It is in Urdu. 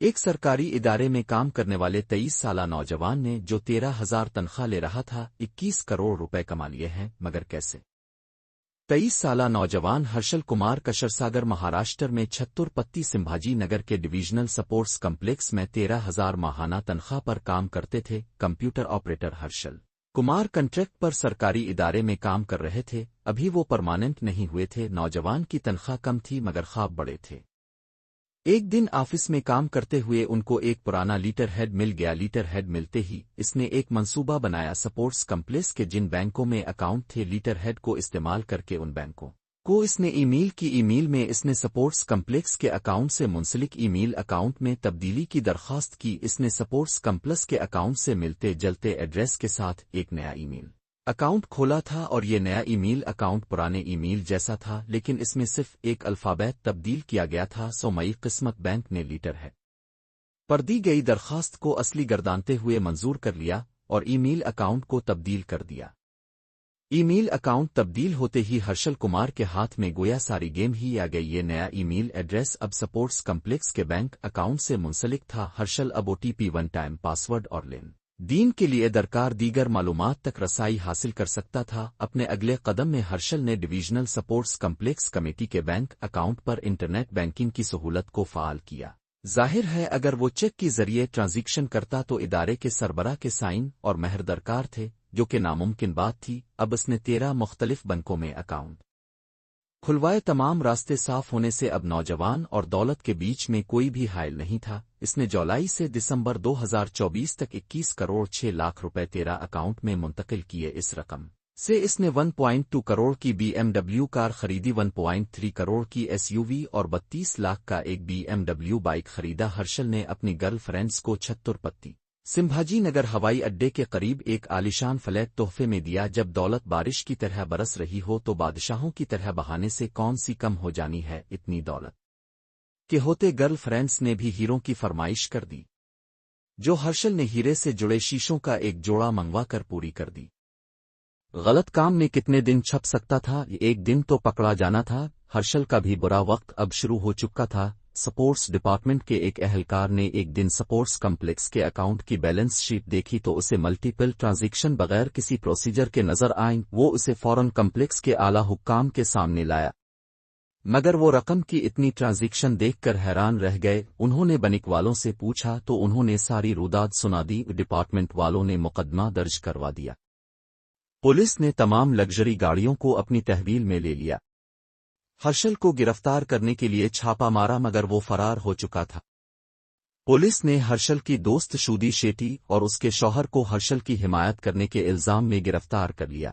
ایک سرکاری ادارے میں کام کرنے والے 23 سالہ نوجوان نے جو 13,000 تنخواہ لے رہا تھا 21 کروڑ روپے کما لیے ہیں، مگر کیسے؟ 23 سالہ نوجوان ہرشل کمار کشرساگر مہاراشٹر میں چھترپتی سمبھاجی نگر کے ڈویژنل سپورٹس کمپلیکس میں 13,000 ماہانہ تنخواہ پر کام کرتے تھے۔ Computer operator Harshal Kumar contract پر سرکاری ادارے میں کام کر رہے تھے، ابھی وہ پرماننٹ نہیں ہوئے تھے۔ نوجوان کی تنخواہ کم تھی مگر خواب بڑے تھے۔ ایک دن آفس میں کام کرتے ہوئے ان کو ایک پرانا لیٹر ہیڈ مل گیا۔ لیٹر ہیڈ ملتے ہی اس نے ایک منصوبہ بنایا سپورٹس کمپلیکس کے جن بینکوں میں اکاؤنٹ تھے لیٹر ہیڈ کو استعمال کر کے ان بینکوں کو اس نے ای میل کی۔ ای میل میں اس نے سپورٹس کمپلیکس کے اکاؤنٹ سے منسلک ای میل اکاؤنٹ میں تبدیلی کی درخواست کی۔ اس نے سپورٹس کمپلیکس کے اکاؤنٹ سے ملتے جلتے ایڈریس کے ساتھ ایک نیا ای میل اکاؤنٹ کھولا تھا، اور یہ نیا ای میل اکاؤنٹ پرانے ای میل جیسا تھا، لیکن اس میں صرف ایک الفابیٹ تبدیل کیا گیا تھا۔ سومئی قسمت بینک نے لیٹر ہیڈ پر دی گئی درخواست کو اصلی گردانتے ہوئے منظور کر لیا اور ای میل اکاؤنٹ کو تبدیل کر دیا۔ ای میل اکاؤنٹ تبدیل ہوتے ہی ہرشل کمار کے ہاتھ میں گویا ساری گیم ہی آ گئی۔ یہ نیا ای میل ایڈریس اب سپورٹس کمپلیکس کے بینک اکاؤنٹ سے منسلک تھا۔ ہرشل اب O T P, one time password اور لین دین کے لیے درکار دیگر معلومات تک رسائی حاصل کر سکتا تھا۔ اپنے اگلے قدم میں ہرشل نے ڈویژنل سپورٹس کمپلیکس کمیٹی کے بینک اکاؤنٹ پر انٹرنیٹ بینکنگ کی سہولت کو فعال کیا۔ ظاہر ہے اگر وہ چیک کے ذریعے ٹرانزیکشن کرتا تو ادارے کے سربراہ کے سائن اور مہر درکار تھے، جو کہ ناممکن بات تھی۔ اب اس نے 13 مختلف بینکوں میں اکاؤنٹ کھلوائے۔ تمام راستے صاف ہونے سے اب نوجوان اور دولت کے بیچ میں کوئی بھی حائل نہیں تھا۔ اس نے جولائی سے دسمبر 2024 تک 21 کروڑ 6 لاکھ روپے 13 اکاؤنٹ میں منتقل کیے۔ اس رقم سے اس نے 1.2 کروڑ کی BMW کار خریدی، 1.3 کروڑ کی SUV اور 32 لاکھ کا ایک BMW بائک خریدا۔ ہرشل نے اپنی گرل فرینڈز کو چھترپتی سمبھاجی نگر ہوائی اڈے کے قریب ایک عالیشان فلیٹ تحفے میں دیا۔ جب دولت بارش کی طرح برس رہی ہو تو بادشاہوں کی طرح بہانے سے کون سی کم ہو جانی ہے۔ اتنی دولت کے ہوتے گرل فرینڈز نے بھی ہیروں کی فرمائش کر دی، جو ہرشل نے ہیرے سے جڑے شیشوں کا ایک جوڑا منگوا کر پوری کر دی۔ غلط کام میں کتنے دن چھپ سکتا تھا؟ ایک دن تو پکڑا جانا تھا۔ ہرشل کا بھی برا وقت اب شروع ہو چکا تھا۔ سپورٹس ڈپارٹمنٹ کے ایک اہلکار نے ایک دن سپورٹس کمپلیکس کے اکاؤنٹ کی بیلنس شیٹ دیکھی تو اسے ملٹیپل ٹرانزیکشن بغیر کسی پروسیجر کے نظر آئیں۔ وہ اسے فوراً کمپلیکس کے اعلیٰ حکام کے سامنے لایا، مگر وہ رقم کی اتنی ٹرانزیکشن دیکھ کر حیران رہ گئے۔ انہوں نے بینک والوں سے پوچھا تو انہوں نے ساری روداد سنا دی۔ ڈپارٹمنٹ والوں نے مقدمہ درج کروا دیا۔ پولیس نے تمام لگژری گاڑیوں کو اپنی تحویل میں لے لیا۔ ہرشل کو گرفتار کرنے کے لیے چھاپا مارا مگر وہ فرار ہو چکا تھا۔ پولیس نے ہرشل کی دوست شودی شیٹی اور اس کے شوہر کو ہرشل کی حمایت کرنے کے الزام میں گرفتار کر لیا۔